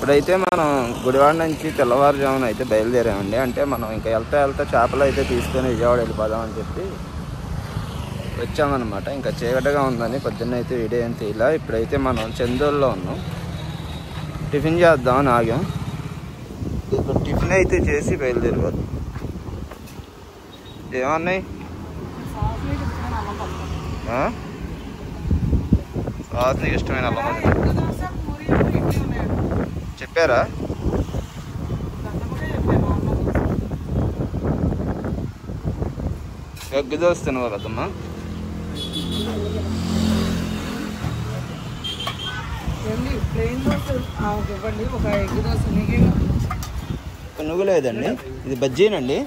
ఇప్పుడైతే మనం గుడివాడ నుంచి తెల్లవారుజామున అయితే బయలుదేరామండి. అంటే మనం ఇంకా వెళ్తా చేపలు అయితే తీసుకొని విజయవాడ వెళ్ళిపోదాం అని చెప్పి వచ్చామన్నమాట. ఇంకా చీకటిగా ఉందని పొద్దున్న అయితే వీడియో ఏం తీయలా. ఇప్పుడైతే మనం చందూరులో ఉన్నాం. టిఫిన్ చేద్దామని ఆగాం. ఇప్పుడు టిఫిన్ అయితే చేసి బయలుదేరిపోతాం. ఏమన్నాయి నీకు ఇష్టమైన అల్లం చెప్పారా? ఎగ్ దోశ తినవారు అదమ్మా. నువ్వు లేదండి, ఇది బజ్జీనండి.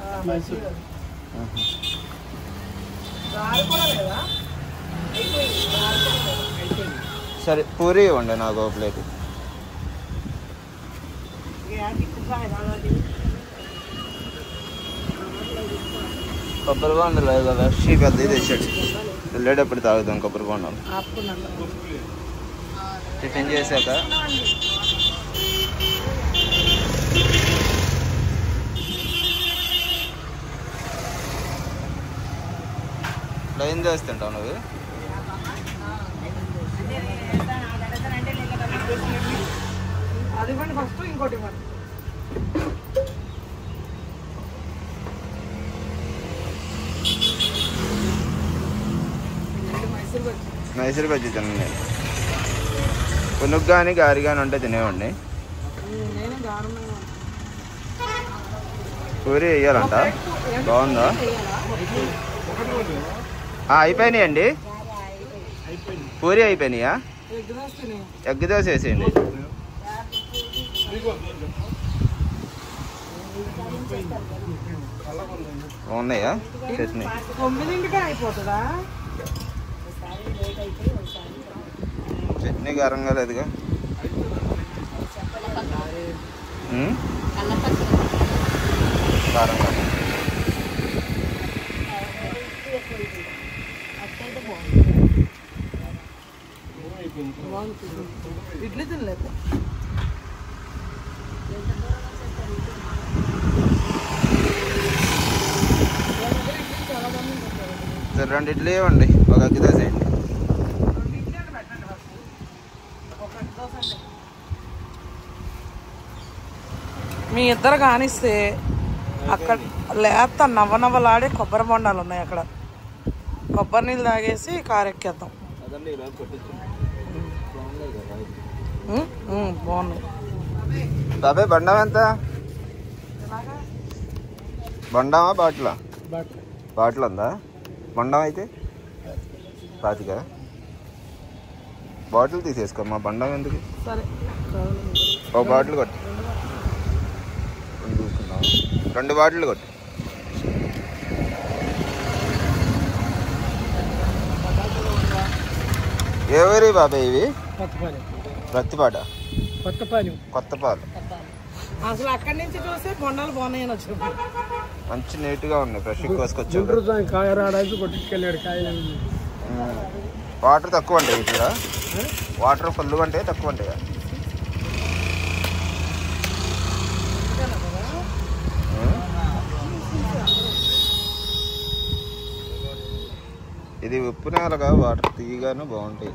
సరే పూరి ఇవ్వండి నాకు ఒక ప్లేట్. కొబ్బరి బొండలు లేదు కదా, షీ పెద్దది తెచ్చాడు. వెళ్ళేటప్పుడు తాగుతాం కొబ్బరి బొండలు. టిఫిన్ చేశాక లైన్ చేస్తుంటావు నువ్వు. మైసూర్ బజ్జీ తినండి. పునుగు కానీ గారి కానీ ఉంటే తినేవండి. పూరి వేయాలంట. బాగుందా? అయిపోయినాయండి. పూరి అయిపోయినాయా? ఎగ్ దోశ వేసేయండి. ఉన్నాయా చట్నీ? చట్నీ కారంగా లేదుగా. కారంగా ఇడ్లీ తినలేదు. రెండు ఇడ్లీ ఇవ్వండి, ఒక ఎగ్ దోశ వేయండి. మీ ఇద్దరు కానిస్తే అక్కడ లేత నవ్వనవ్వలాడే కొబ్బరి బొండాలు ఉన్నాయి. అక్కడ కొబ్బరి నీళ్ళు తాగేసి కారు ఎక్కేద్దాం. బాగున్నాయి బాబాయ్. బండం ఎంత? బండమా బాటిలా? బాటిల్ ఉందా? బండం అయితే 25. బాటిల్ తీసేసుకోమ్మా, బండం ఎందుకు? ఒక బాటిల్ కొట్టు. 2 బాటిల్ కొట్టు. ఏ ఊరి బాబాయ్ ఇవి? రత్తిపాట. కొత్తపాలు. అసలు అక్కడి నుంచి చూస్తే బొండాలు బాగున్నాయని వచ్చి మంచి నీట్గా ఉన్నాయి, ఫ్రెష్ కోసుకొచ్చాడు. వాటర్ తక్కువ ఉంటాయి ఇట్లా? వాటర్ ఫుల్గా ఉంటాయి తక్కువ ఉంటాయా? ఇది ఉప్పు నేలగా వాటర్ తీయగాను బాగుంటాయి.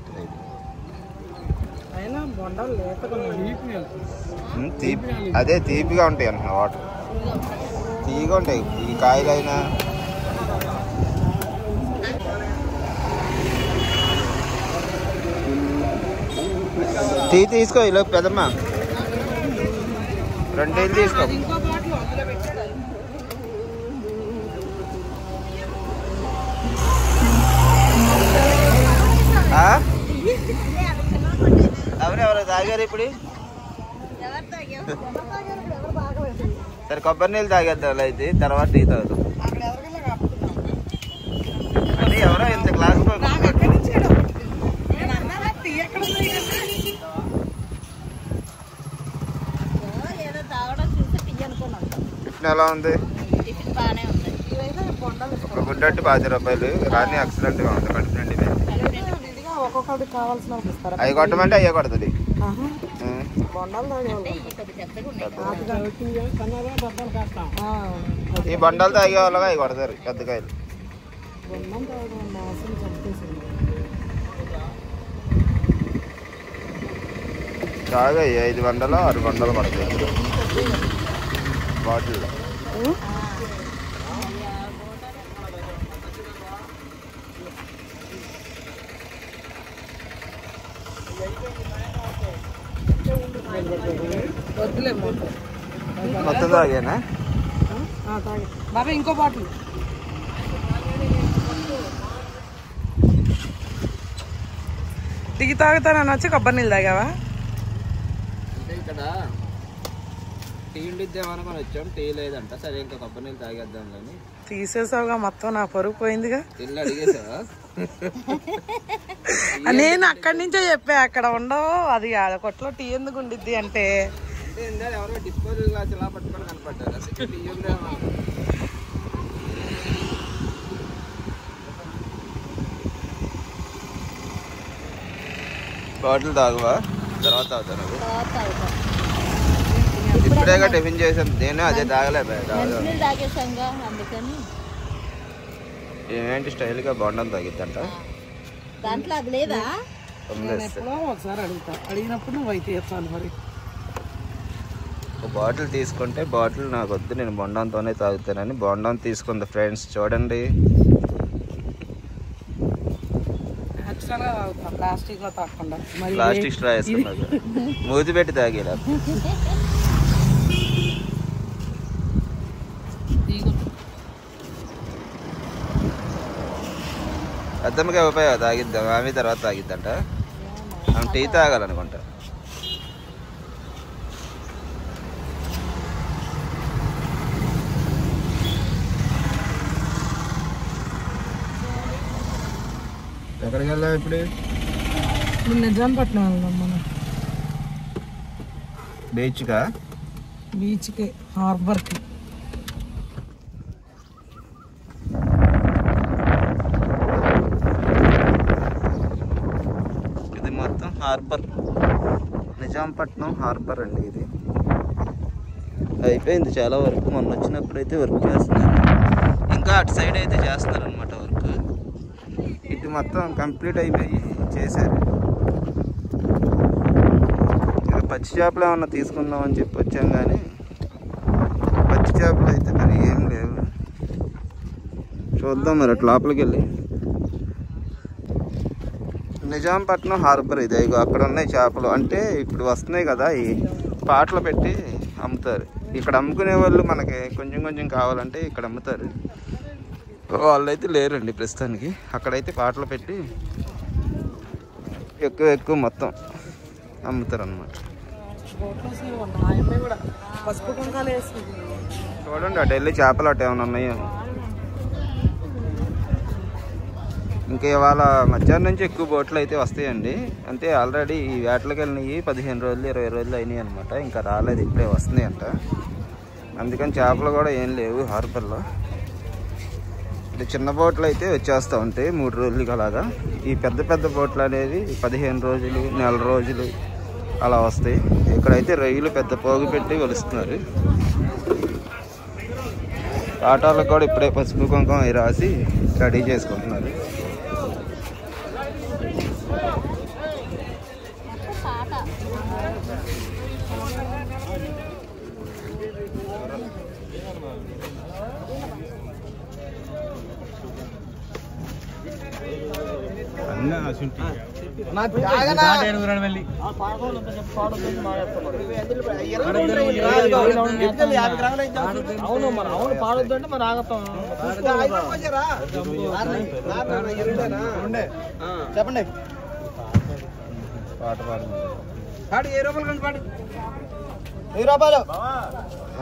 అదే తీపిగా ఉంటాయి అన్న వాటర్, తీయగా ఉంటాయి. ఈ కాయలైనా తీసుకో. ఇలా పెదమ్మా 2 తీసుకో. ఎవరెవరు తాగారు ఇప్పుడు? సరే కొబ్బరి నీళ్ళు తాగేద్దాం అయితే, తర్వాత టీ తాగుతాం. అది ఎవరో ఇంత గ్లాస్ టిఫిన్ ఎలా ఉంది? ఒక గుడ్డ 10 రూపాయలు కానీ ఎక్సలెంట్గా ఉంది. కడుపు నిండి అవి కొట్టమంటే అయ్యే కొడుతుంది. బొండాలు తాగేవాళ్ళు. ఈ బండాలు తాగే వాళ్ళగా అవి కొడతారు పెద్ద కాయలు. బాగా 5 బండలు 6 బండలు పడతాయి బాటిల్లో. మొత్తం తాగేనా బాబా? ఇంకో బాటిల్ దిగి తాగుతానని వచ్చి కొబ్బరి నీళ్ళు తాగావా? అంటే ఇక్కడ టీ ఉండిద్దామనుకొని వచ్చాం, టీ లేదంట. సరే ఇంకా కొబ్బరి నీళ్ళు తాగేద్దాం కానీ తీసేసావుగా మొత్తం, నా పరుగు పోయిందిగా. ఇల్లు అడిగేసావా? నేను అక్కడి నుంచే చెప్పా అక్కడ ఉండవు, అది కొట్లో టీ ఎందుకు ఉండిద్ది అంటే ఎవరో డిస్పోజల్ గ్లాస్ ఇలా పట్టుకొని కనపడ్డారు. అసలు టీ ఉందేమో. బాటిల్ తాగువా? తర్వాత తాగుతాను. ఇప్పుడేగా టిఫిన్ చేసాం, నేను అదే తాగలేదు. ఏంటి స్టైల్గా బాగుండని తాగిద్దంట. దాంట్లో అది లేదా? ఒకసారి అడుగుతా, అడిగినప్పుడు నువ్వు అయితే చెప్తాను. మరి ఒక బాటిల్ తీసుకుంటే బాటిల్ నాకు వద్దు, నేను బొండంతోనే తాగుతానని బొండం తీసుకుంది ఫ్రెండ్స్. చూడండి, ప్లాస్టిక్ లో తాగకుండా ప్లాస్టిక్ స్ట్రా వేసుకున్నాడు, మూతి పెట్టి తాగేలా. అద్దమ్మకి ఉపయోగ తాగిద్దాం, ఆమె తర్వాత తాగిద్దంట. ఆమె టీ తాగాలనుకుంటా. ఎక్కడికి వెళ్ళావు ఇప్పుడు? నిజాంపట్నం వెళ్దాం మనం. బీచ్కా? బీచ్కి, హార్బర్కి. ఇది మొత్తం హార్బర్, నిజాంపట్నం హార్బర్ అండి. ఇది అయిపోయింది చాలా వరకు. మొన్న వచ్చినప్పుడు అయితే వర్క్ చేస్తున్నారు, ఇంకా అటు సైడ్ అయితే చేస్తున్నారు అనమాట వర్క్. ఇటు మొత్తం కంప్లీట్ అయిపోయి చేశారు. ఇక పచ్చి చేపలు ఏమన్నా తీసుకుందాం అని చెప్పి వచ్చాం, కానీ పచ్చి చేపలు అయితే మరి ఏం లేవు. చూద్దాం మరి అటు లోపలికి వెళ్ళి. నిజాంపట్నం హార్బర్ ఇది. ఇగో అక్కడ ఉన్నాయి చేపలు. అంటే ఇప్పుడు వస్తున్నాయి కదా, ఈ పాటలు పెట్టి అమ్ముతారు. ఇక్కడ అమ్ముకునే వాళ్ళు మనకి కొంచెం కొంచెం కావాలంటే ఇక్కడ అమ్ముతారు. వాళ్ళైతే లేరండి ప్రస్తుతానికి. అక్కడైతే పాటలు పెట్టి ఎక్కువ మొత్తం అమ్ముతారు అన్నమాట. చూడండి అటు వెళ్ళి చేపలు అటు ఏమైనా ఉన్నాయో. ఇంకా ఇవాళ మధ్యాహ్నం నుంచి ఎక్కువ బోట్లు అయితే వస్తాయండి. అంటే ఆల్రెడీ ఈ వేటలకు వెళ్ళినవి 15 రోజులు 20 రోజులు అయినాయి అనమాట. ఇంకా రాలేదు, ఇప్పుడే వస్తున్నాయి అంట. అందుకని చేపలు కూడా ఏం లేవు హార్బర్లో. చిన్న బోట్లు అయితే వచ్చేస్తూ ఉంటాయి 3 రోజులకి అలాగా. ఈ పెద్ద పెద్ద బోట్లు అనేవి 15 రోజులు 1 రోజులు అలా వస్తాయి. ఇక్కడైతే రొయ్యలు పెద్ద పోగు పెట్టి కొలుస్తున్నారు. ఆటాలకు కూడా ఇప్పుడే పసుపు కుంకుమ అవి రాసి రెడీ చేసుకుంటున్నారు. చెప్పండి. పాట పాడు. 10 రూపాయలు కండి పాడు. 10 రూపాయలు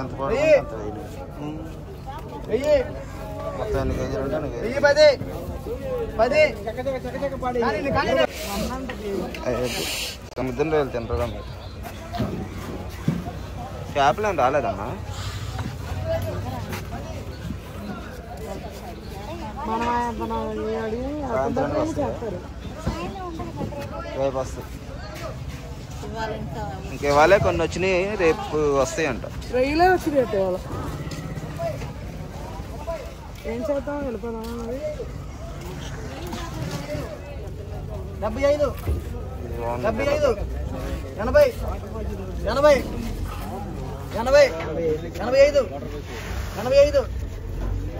ఎంత పాడు? మొత్తం ఎన్ని కేజీలు ఉంటే 10 సముద్రం రోజులు తింటారా మీరు? చేపలు ఏం రాలేదమ్మా? రేపు వస్తుంది. ఇంకేవాళ్ళే కొన్ని వచ్చినాయి, రేపు వస్తాయంట. రొయ్యలే వచ్చినాయి అంటే వాళ్ళు ఏం చేద్దాం, వెళ్ళిపోదాం. మరి 75 75 80 80 80 85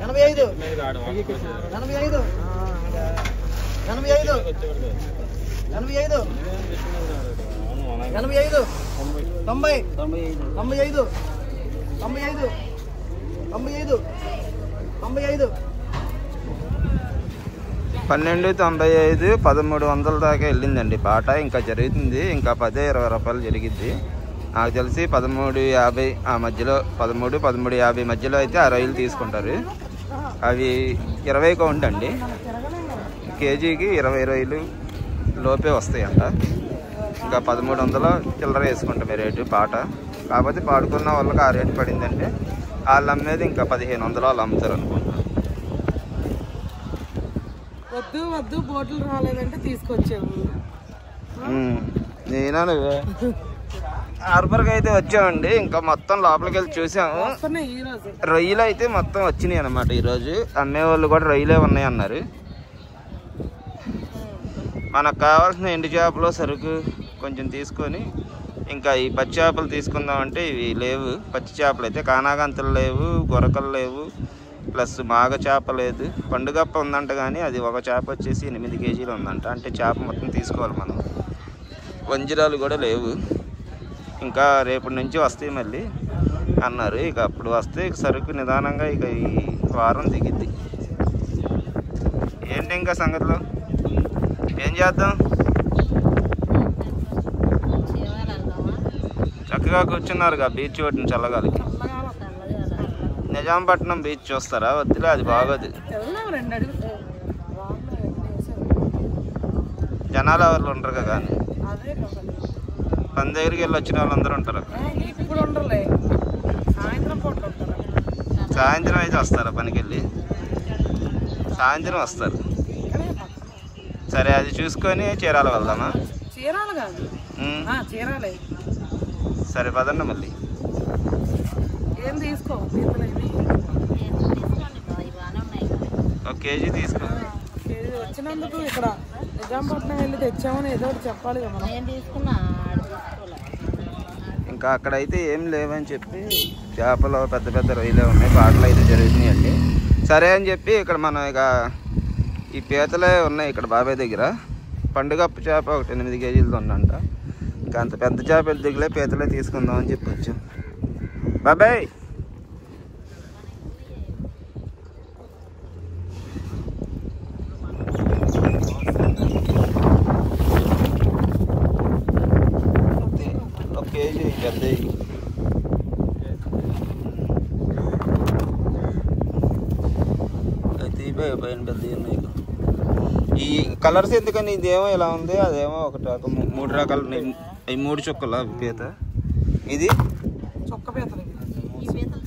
85 85 85 85 85 85 90 95 95 95 95 12.95 1300 దాకా వెళ్ళిందండి పాట. ఇంకా జరుగుతుంది, ఇంకా 10-20 రూపాయలు జరిగిద్ది నాకు తెలిసి. 13.50 ఆ మధ్యలో, 13-13.50 మధ్యలో అయితే ఆ రొయ్యలు తీసుకుంటారు. అవి 20 కౌంట్ అండి, కేజీకి 20 రొయ్యలు లోపే వస్తాయంట. ఇంకా 1300 చిల్లర వేసుకుంటాం రేటు పాట. కాకపోతే పాడుకున్న వాళ్ళకి ఆ రేటు పడిందంటే వాళ్ళు అమ్మేది ఇంకా 1500 వాళ్ళు అమ్ముతారు అనుకుంటా. వద్దు వద్దు బోట్లు రాలేదంటే తీసుకొచ్చాము. నేనా నువ్వే హార్బర్కి అయితే వచ్చామండి. ఇంకా మొత్తం లోపలికి వెళ్ళి చూసాము. రొయ్యలు అయితే మొత్తం వచ్చినాయి అన్నమాట ఈరోజు. అమ్మేవాళ్ళు కూడా రొయ్యలే ఉన్నాయి అన్నారు. మనకు కావాల్సిన ఎండు చేపలు సరుకు కొంచెం తీసుకొని ఇంకా ఈ పచ్చి చేపలు తీసుకుందామంటే ఇవి లేవు. పచ్చి చేపలు అయితే కానాగంతులు లేవు, గొరకలు లేవు, ప్లస్ మాగ చేప లేదు. పండుగప్ప ఉందంట కానీ అది ఒక చేప వచ్చేసి 8 కేజీలు ఉందంట. అంటే చేప మొత్తం తీసుకోవాలి మనం. వంజిరాలు కూడా లేవు. ఇంకా రేపటి నుంచి వస్తాయి మళ్ళీ అన్నారు. ఇక అప్పుడు వస్తే సరుకు నిదానంగా ఇక ఈ వారం దిగిద్ది. ఏంటి ఇంకా సంగతిలో ఏం చేద్దాం? చక్కగా కూర్చున్నారుగా బీచ్ ఒడ్డున చల్లగాలికి. నిజాంపట్నం బీచ్ చూస్తారా? వద్దులే, అది బాగోదు. జనాలు ఎవరు ఉండరు కదా. పని దగ్గరికి వెళ్ళి వచ్చిన వాళ్ళందరూ ఉంటారు. సాయంత్రం అయితే వస్తారా? పనికి వెళ్ళి సాయంత్రం వస్తారు. సరే, అది చూసుకొని చీరాల వెళ్దామా? చీరాలు కాదు, చీరాలే. సరే పదండి. మళ్ళీ ఏం తీసుకో, 1 కేజీ తీసుకో. వచ్చినందుకు ఇక్కడ నిజాంపట్నం వెళ్ళి తెచ్చామని ఏదో ఒకటి చెప్పాలి కదా. ఇంకా అక్కడైతే ఏం లేవని చెప్పి చేపలు పెద్ద పెద్ద రొయ్యలే ఉన్నాయి. పాటలు అయితే జరుగుతున్నాయండి. సరే అని చెప్పి ఇక్కడ మనం ఇక ఈ పీతలే ఉన్నాయి ఇక్కడ బాబాయ్ దగ్గర. పండుగప్పు చేప ఒకటి 8 కేజీలతో ఉందంట. ఇంకా అంత పెద్ద చేప దిగులే, పీతలే తీసుకుందాం అని చెప్పి వచ్చాం. బాబాయ్ కేజీ పెద్ద తీపే పైన పెద్ద ఉన్నాయి. ఈ కలర్స్ ఎందుకని ఇదేమో ఇలా ఉంది, అదేమో ఒక 3 రకాలు. ఈ 3 చుక్కల పీత. ఇది చొక్క పీతలు.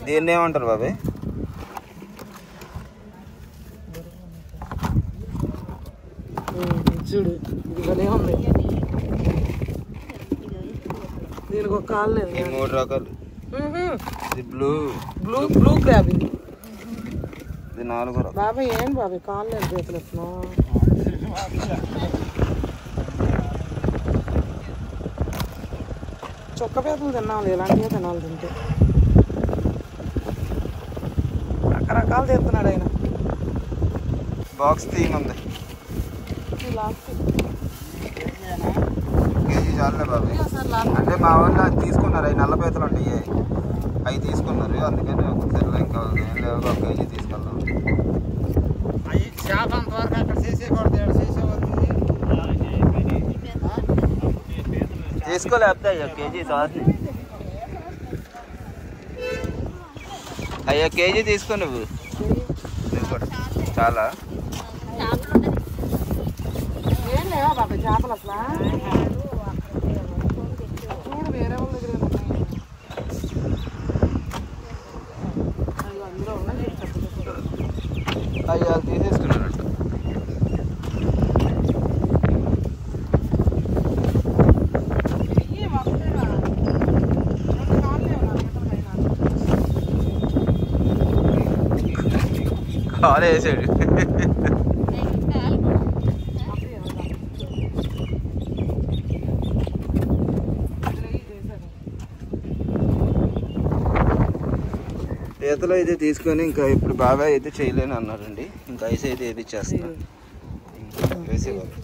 దీన్ని ఏమంటారు బాబాయ్? చూడు, ఇది భలే ఉంది. దీనికి ఒక కాలు లేదు. ఈ 3 రకాలు. ఇది బ్లూ బ్లూ బ్లూ క్రాబ్. ఇది 4 రకాలు. బాబాయ్ ఏం బాబాయ్ కాలు లేదు పీతలు ఇస్తున్నావు. చొక్క పీతలు తినాలి, ఇలాంటివే తినాలి. తింటే రకరకాలు తీస్తున్నాడు ఆయన. బాక్స్ థీమ్ ఉంది. కేజీ చాలే బాబాయ్. అంటే మా వాళ్ళు అది తీసుకున్నారు. అవి నల్ల పీతలు ఉంటాయి, అవి తీసుకున్నారు. అందుకని ఒకసారి ఇంకా ఏం లేవు, 1 కేజీ తీసుకెళ్దాం. తీసుకోలేకపోతే 1 కేజీ సార్ని. అయ్యా కేజీ తీసుకో నువ్వు కూడా చాలా. ఏం లేవా బాబాయ్ చేపలు అసలు? చూడు వేరే వాళ్ళ దగ్గర అందులో ఉన్నాయి. అయ్యా తీసేసుకున్నారంట. కాలు వేసాడు. పీతలు అయితే తీసుకొని ఇంకా ఇప్పుడు బాబాయ్ అయితే చేయలేను అన్నారండి. ఇంకా ఐస్ అయితే వేపించేస్తున్నా. వేసేవాళ్ళు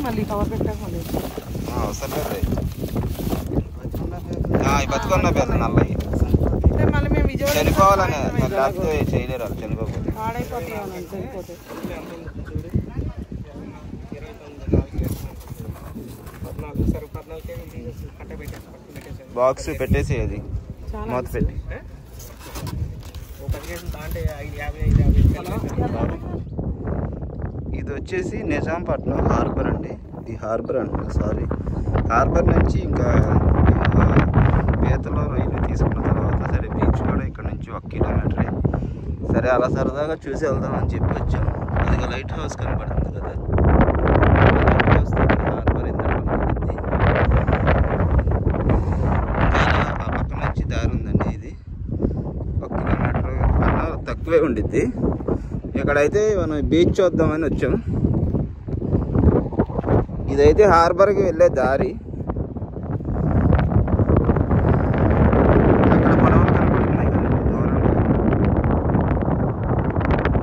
మళ్ళీ కవర్ పెట్టాక అవసరం లేదు. బతుకున్న పీతలు నల్లవి మళ్ళీ మేము విజయవాడ చనిపోవాలని మరి లేకపోతే చేయలేరు వాళ్ళు. చనిపోకపోతే బాక్స్ పెట్టేసి అది మూత పెట్టి. ఇది వచ్చేసి నిజాంపట్నం హార్బర్ అండి. ఇది హార్బర్ అంటున్నా, సారీ. హార్బర్ నుంచి ఇంకా పీతలో రైలు తీసుకున్న తర్వాత సరే బీచ్ కూడా ఇక్కడ నుంచి 1 కిలోమీటరే. సరే అలా సరదాగా చూసి వెళ్దాం అని చెప్పి వచ్చాం. అది లైట్ హౌస్ కనపడుతుంది కదా, లైట్ హౌస్ దగ్గర హార్బర్ ఎంత కనపడుతుంది. ఆ పక్క నుంచి దారి ఉందండి. ఇది 1 కిలోమీటర్ కన్నా తక్కువే ఉండిద్ది. ఇక్కడైతే మనం బీచ్ చూద్దామని వచ్చాం. ఇదైతే హార్బర్కి వెళ్ళే దారి. అక్కడ పడవలు కనపడుతున్నాయి కదా దూరంగా.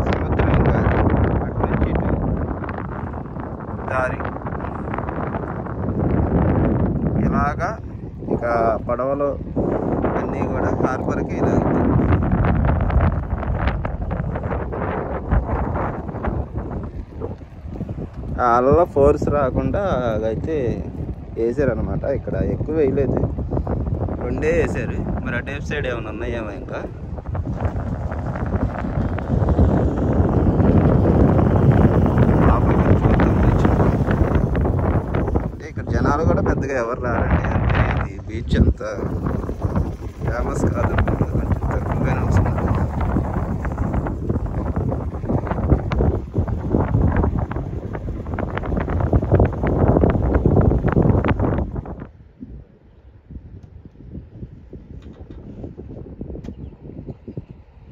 సముద్రం ఇంకా అటు నుంచి ఇటు దారి. ఇలాగా ఇక పడవలు అన్నీ కూడా హార్బర్కి ఇలా వెళ్తాయి. అలా ఫోర్స్ రాకుండా అయితే వేసారనమాట. ఇక్కడ ఎక్కువ వేయలేదు, 2 వేసారు. మరి ఆ టైప్ సైడ్ ఏమైనా ఉన్నాయేమో ఇంకా. అంటే ఇక్కడ జనాలు కూడా పెద్దగా ఎవరు రారండి. అంటే ఇది బీచ్ అంత ఫేమస్ కాదనుకుంటుంది, కొంచెం తక్కువగానే వస్తుంది.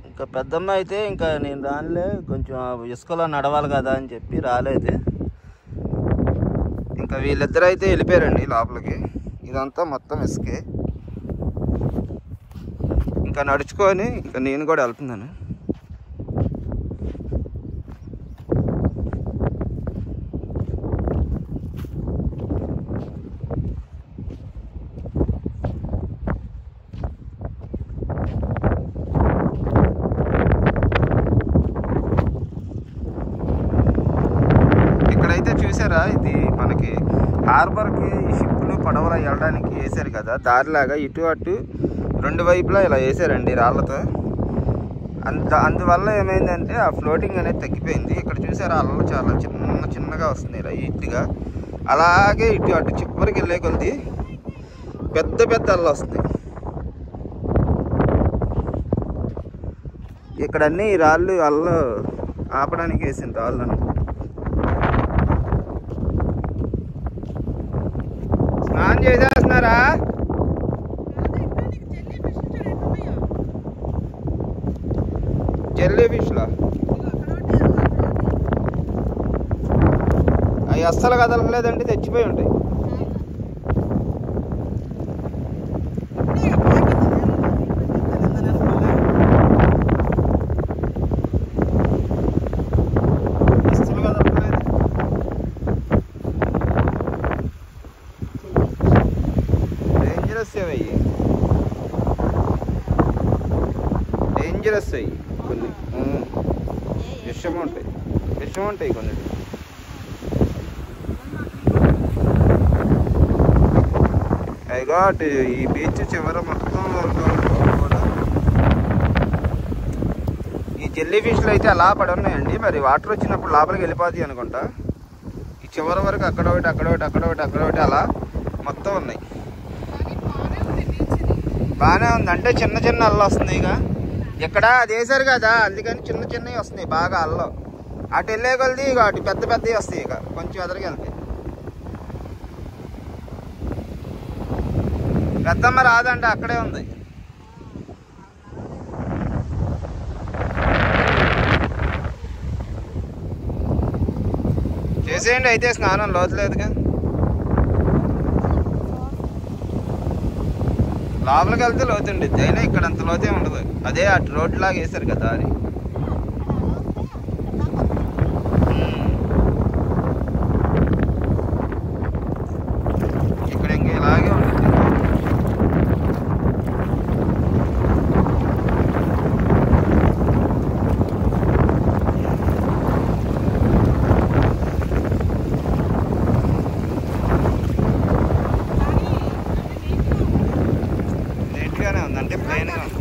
ఇంకా పెద్దమ్మ అయితే ఇంకా నేను రానిలే, కొంచెం ఇసుకలో నడవాలి కదా అని చెప్పి రాలేదు. ఇంకా వీళ్ళిద్దరు అయితే వెళ్ళిపోయారండి లోపలికి. ఇదంతా మొత్తం ఇసుకే. ఇంకా నడుచుకొని ఇంకా నేను కూడా వెళ్తున్నాను. ఇక్కడైతే చూసారా, ఇది మనకి హార్బర్కి ఈ షిప్పులు పడవలు వెళ్ళడానికి వేసారు కదా దారిలాగా. ఇటు అటు 2 వైపులా ఇలా వేసారండి రాళ్ళతో. అందువల్ల ఏమైందంటే ఆ ఫ్లోటింగ్ అనేది తగ్గిపోయింది. ఇక్కడ చూసారా అలలు చాలా చిన్నగా వస్తుంది ఇలా ఇటుగా. అలాగే ఇటు అటు చివరికి వెళ్ళే కొద్ది పెద్ద పెద్ద అలలు వస్తాయి. ఇక్కడ అన్నీ ఈ రాళ్ళు అల్లు ఆపడానికి వేసిన రాళ్ళు అనుకుంటా. స్నానం చేసేస్తున్నారా? జెల్లీ ఫిష్లా అవి అస్సలు కదలలేదండి, తెచ్చిపోయి ఉంటాయి. అస్సలు కదలలేదు. డేంజరస్ అవి, డేంజరస్ అవి కొన్ని. విషం ఉంటాయి కొన్ని. అయిగా ఈ బీచ్ చివర మొత్తం కూడా ఈ జెల్లీ ఫిష్లు అయితే అలా పడి ఉన్నాయండి. మరి వాటర్ వచ్చినప్పుడు లోపలికి వెళ్ళిపోతాయి అనుకుంటా. ఈ చివరి వరకు అక్కడ ఒకటి అలా మొత్తం ఉన్నాయి. బాగానే ఉంది. అంటే చిన్న అల్లు వస్తున్నాయి. ఇక ఇక్కడ అది వేసారు కదా, అందుకని చిన్నవి వస్తున్నాయి బాగా అల్లు. అటు వెళ్ళే కొలది ఇక అటు పెద్దవి వస్తాయి. ఇక కొంచెం ఎదరికి వెళ్తాయి. పెద్దమ్మ రాదంటే అక్కడే ఉంది. చేసేయండి అయితే, స్నానం లోతులేదుగా. లోపలికి వెళ్తే లోతుండిద్ది, అయినా ఇక్కడ అంత లోతే ఉండదు. అదే అటు రోడ్డు లాగా వేసారు కదా అది. ఇక్కడ ఇంక ఇలాగే ఉంటుంది. నీట్గానే ఉంది, అంటే ప్లెయిన్గా ఉంది.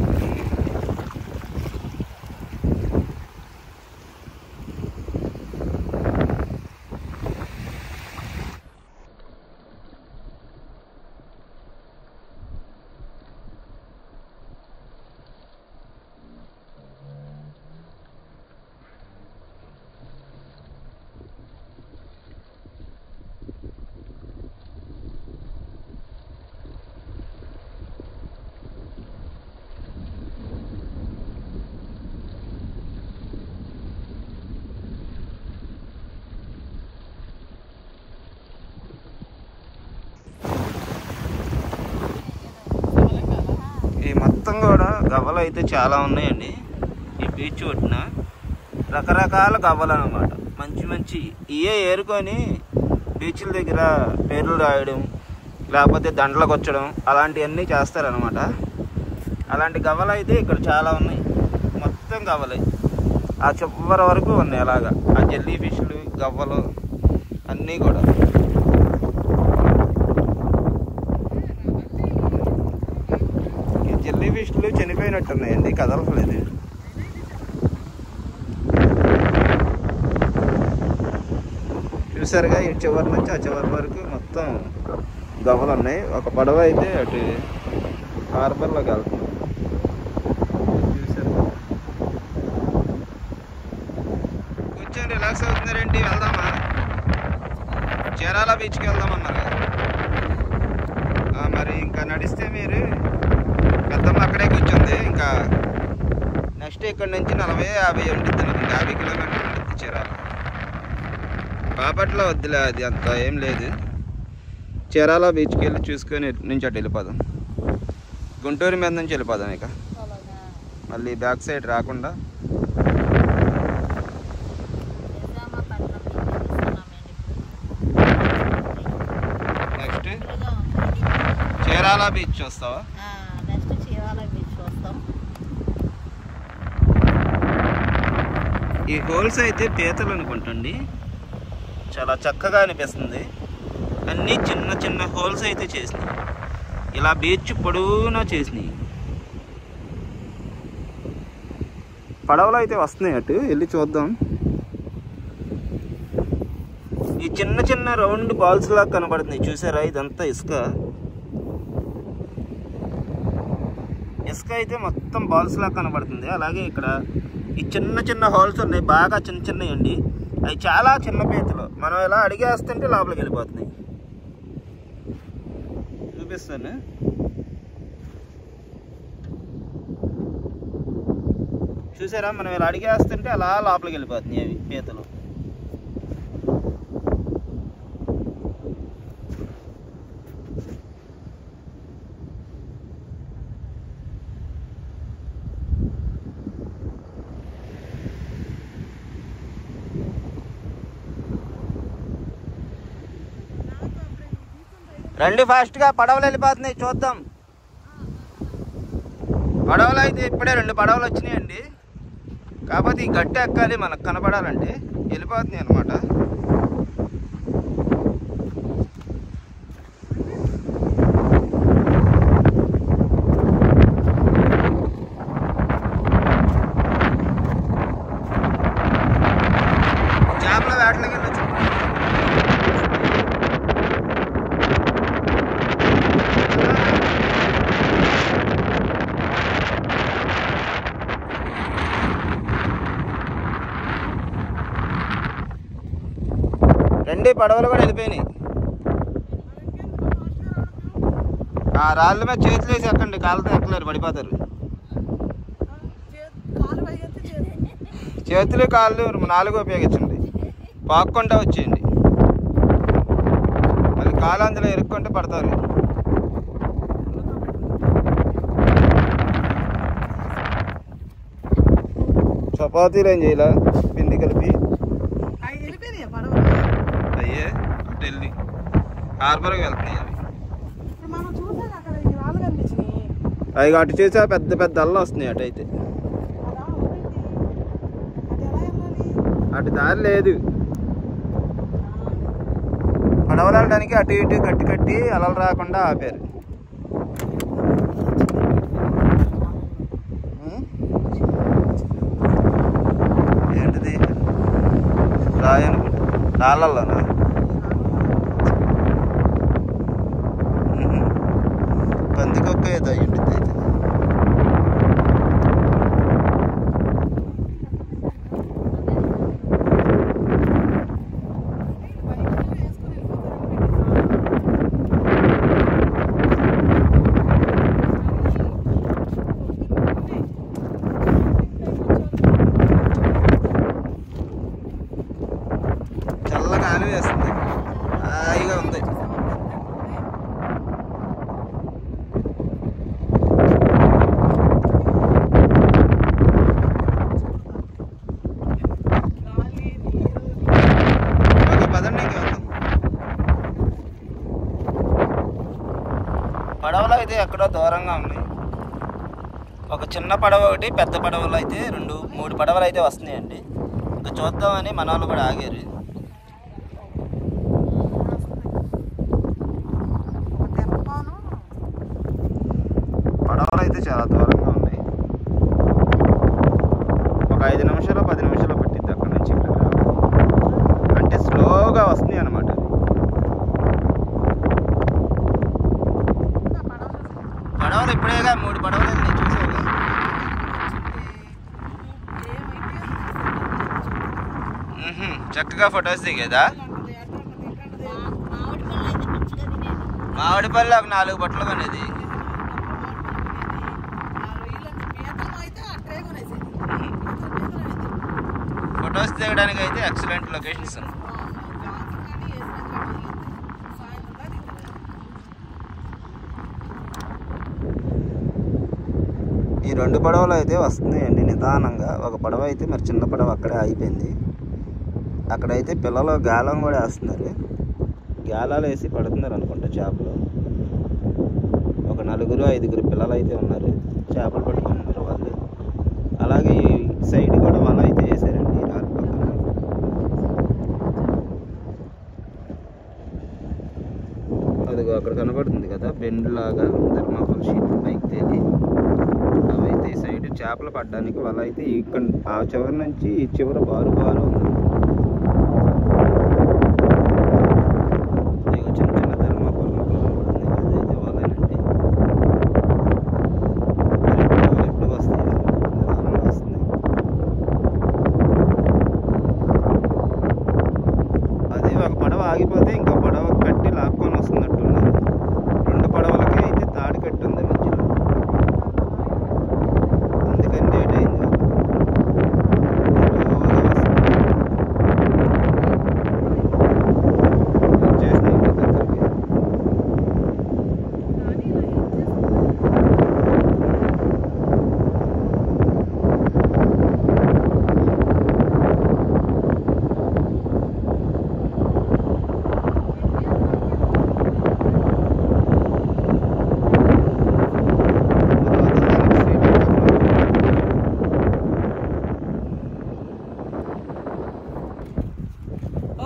ఈ మొత్తం కూడా గవ్వలు అయితే చాలా ఉన్నాయండి. ఈ బీచ్ ఒడ్డున రకరకాల గవ్వలు అన్నమాట. మంచి మంచి ఇవే ఏరుకొని బీచ్ల దగ్గర పేర్లు రాయడం, లేకపోతే దండలకు వచ్చడం, అలాంటివన్నీ చేస్తారనమాట. అలాంటి గవ్వలు అయితే ఇక్కడ చాలా ఉన్నాయి. మొత్తం గవ్వలే, ఆ చివరి వరకు ఉన్నాయి. అలాగా ఆ జెల్లీ ఫిష్లు, గవ్వలు అన్నీ కూడా. జెల్లీ ఫిష్లు చనిపోయినట్టున్నాయండి, కదలలేదు. చూసారుగా, ఈ చివరి నుంచి ఆ చివరి వరకు మొత్తం గవ్వలు ఉన్నాయి. ఒక పడవ అయితే అటు హార్బర్లోకి వెళ్తుంది. చూసారు, కూర్చొని రిలాక్స్ అవుతున్నారేంటి? వెళ్దామా? చీరాల బీచ్కి వెళ్దామన్నారు. మరి ఇంకా నడిస్తే మీరు పెద్దమ్మ అక్కడే కూర్చుంది. ఇంకా నెక్స్ట్ ఇక్కడ నుంచి 40-50 ఉంటుంది, 50 కిలోమీటర్లు ఉంటుంది చీరాల. బాపట్ల వద్దులే, అది అంత ఏం లేదు. చీరాల బీచ్కి వెళ్ళి చూసుకొని నుంచి అటు వెళ్ళిపోదాం. గుంటూరు మీద నుంచి వెళ్ళిపోదాం. ఇక మళ్ళీ బ్యాక్ సైడ్ రాకుండా నెక్స్ట్ చీరాల బీచ్ చూస్తావా? ఈ హోల్స్ అయితే పీతలు అనుకుంటండి, చాలా చక్కగా అనిపిస్తుంది. అన్నీ చిన్న చిన్న హోల్స్ అయితే చేసినాయి, ఇలా బీచ్ పొడవునా చేసినాయి. పడవలు అయితే వస్తున్నాయి, అటు వెళ్ళి చూద్దాం. ఈ చిన్న చిన్న రౌండ్ బాల్స్ లాగా కనబడుతుంది, చూసారా? ఇదంతా ఇసుక. ఇసుక అయితే మొత్తం బాల్స్ లాగా కనబడుతుంది. అలాగే ఇక్కడ ఈ చిన్న చిన్న హోల్స్ ఉన్నాయి, బాగా చిన్న చిన్నవి అండి. అవి చాలా చిన్న పీతలు. మనం ఇలా అడిగేస్తుంటే లోపలికి వెళ్ళిపోతున్నాయి. చూపిస్తాను. చూసారా, మనం ఇలా అడిగేస్తుంటే అలా లోపలికి వెళ్ళిపోతున్నాయి అవి పీతలు. రండి, ఫాస్ట్గా పడవలు వెళ్ళిపోతున్నాయి, చూద్దాం. పడవలు అయితే ఇప్పుడే 2 పడవలు వచ్చినాయండి. కాకపోతే ఈ గట్టి ఎక్కాలి మనకు కనపడాలంటే. వెళ్ళిపోతున్నాయి అనమాట. చేపల వేటలకి వెళ్ళొచ్చు. రెండు పడవలు కూడా వెళ్ళిపోయినాయి. ఆ రాళ్ళ మీద చేతులు వేసి ఎక్కండి, కాళ్ళతో ఎక్కలేరు, పడిపోతారు. చేతులు కాళ్ళు 4 ఉపయోగించండి, పాక్కుండా వచ్చేయండి. కాలు అందులో ఇరుక్కుంటే పడతారు. చపాతీలు ఏం చేయాల పిండి కలిపి అయ్యే ఢిల్లీ హార్బర్కి వెళ్తున్నాయి అవి అటు చేసా పెద్ద పెద్ద అల్లు వస్తున్నాయి. అటు అయితే అటు దారి లేదు. పడవలు వెళ్ళడానికి అటు ఇటు కట్టి కట్టి అలలు రాకుండా ఆపారు. ఏంటిది రాయి అనుకుంటా రాళ్ళల్లోనా? పందికొక్క ఏదో అయ్యింటుంది అయితే. చల్లగా ఆని వేస్తుంది, హాయిగా ఉంది. పడవలు అయితే ఎక్కడో దూరంగా ఉన్నాయి. ఒక చిన్న పడవ ఒకటి, పెద్ద పడవలు అయితే 2-3 పడవలు అయితే వస్తున్నాయండి. ఇంకా చూద్దామని మన వాళ్ళు కూడా ఆగారు. పడవలు అయితే చాలా దూరంగా ఉన్నాయి. ఒక 5 నిమిషాలు 10 నిమిషాలు పట్టిద్ది అక్కడ నుంచి ఇక్కడ. అంటే స్లోగా వస్తున్నాయి అన్నమాట. పడవలు ఇప్పుడేగా 3 పడవలు వెళ్ళినాయి, చూసావుగా. చక్కగా ఫొటోస్ దిగేదా? మామిడిపల్లి ఒక 4 బట్టలు కొనేది. ఫొటోస్ దిగడానికి అయితే ఎక్సలెంట్ లొకేషన్స్. ఈ 2 పడవలు అయితే వస్తున్నాయండి నిదానంగా. ఒక పడవ అయితే మరి చిన్న పడవ అక్కడే ఆగిపోయింది. అక్కడైతే పిల్లలు గాలం కూడా వేస్తున్నారు. గాలాలు వేసి పడుతున్నారు అనుకుంటా చేపలు. ఒక 4-5 పిల్లలు అయితే ఉన్నారు, చేపలు పట్టుకుంటున్నారు వాళ్ళు. అలాగే ఈ సైడ్ కూడా వల అయితే వేసారండి రాళ్ళ పక్కన. అదిగో అక్కడ కనబడుతుంది కదా బెండ్ లాగా థర్మాకోల్ షీట్ పైకి తేలి. అవైతే ఈ సైడ్ చేపలు పడడానికి వల అయితే ఇక్కడ ఆ చివరి నుంచి ఈ చివర బారు బారు ఉంది. చిన్న చిన్న థర్మాకోల్ కనబడుతుంది, అదైతే వలేనండి. ఎప్పుడు వస్తాయి? నిదానంగా వస్తుంది. అదే ఒక పడవ ఆగిపోతే ఇంకో పడవ కట్టి లాక్కొని వస్తున్నట్టున్నారు. 2 పడవలకి అయితే తాడు కట్టి ఉంది మధ్యలో, అందుకని లేట్ అయింది. వచ్చేసినాయి దగ్గరికి.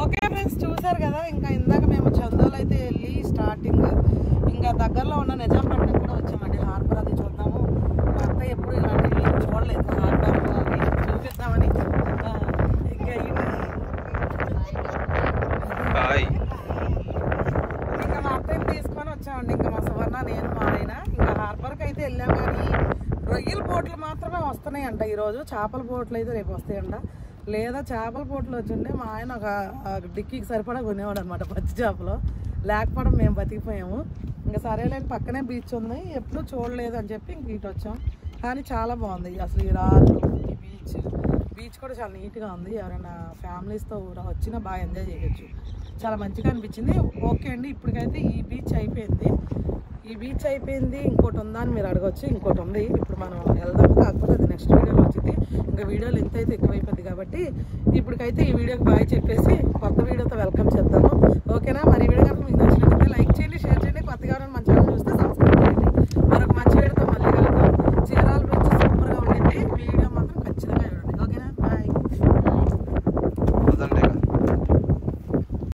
ఓకే ఫ్రెండ్స్, చూసారు కదా. ఇంకా ఇందాక మేము చందోలు అయితే వెళ్ళి స్టార్టింగ్ ఇంకా దగ్గరలో ఉన్న నిజాంపట్నం కూడా వచ్చామండి. హార్బర్ అది చూద్దాము. మా అత్త ఎప్పుడు ఇలాంటివి చూడలేదు, హార్బర్ అవి చూపిద్దామని. ఇంకా ఇంకా మా అత్తని తీసుకొని వచ్చామండి. ఇంకా మా సువర్ణ, నేను, మా ఆయన ఇంకా హార్బర్కి అయితే వెళ్ళాం. కానీ రొయ్యల బోట్లు మాత్రమే వస్తున్నాయంట ఈరోజు. చేపల బోట్లు అయితే రేపు వస్తాయంట. లేదా చేపల పోట్లు వచ్చిండే మా ఆయన ఒక డిక్కీకి సరిపడా కొనేవాడు అనమాట పచ్చి చేపలు. లేకపోవడం మేము బతికిపోయాము. ఇంకా సరేలేని పక్కనే బీచ్ ఉంది, ఎప్పుడు చూడలేదు అని చెప్పి ఇంక ఇటు వచ్చాం. కానీ చాలా బాగుంది అసలు ఈ రాళ్ళు, ఈ బీచ్ కూడా చాలా నీట్గా ఉంది. ఎవరైనా ఫ్యామిలీస్తో వచ్చినా బాగా ఎంజాయ్ చేయొచ్చు. చాలా మంచిగా అనిపించింది. ఓకే అండి, ఇప్పటికైతే ఈ బీచ్ అయిపోయింది. ఇంకోటి ఉందా అని మీరు అడగచ్చు. ఇంకోటి ఉంది, ఇప్పుడు మనం వెళ్దాము. కాకపోతే అది నెక్స్ట్ వీడియోలో వచ్చింది. ఇంకా వీడియోలు ఎంతైతే ఎక్కువైపోద్ది కాబట్టి ఇప్పటికైతే ఈ వీడియోకి బాయ్ చెప్పేసి కొత్త వీడియోతో వెల్కమ్ చేద్దాము. ఓకేనా? మరి ఈ వీడియో కనుక మీకు నచ్చినట్లయితే లైక్ చేయండి, షేర్ చేయండి. కొత్తగా మన ఛానల్ చూస్తే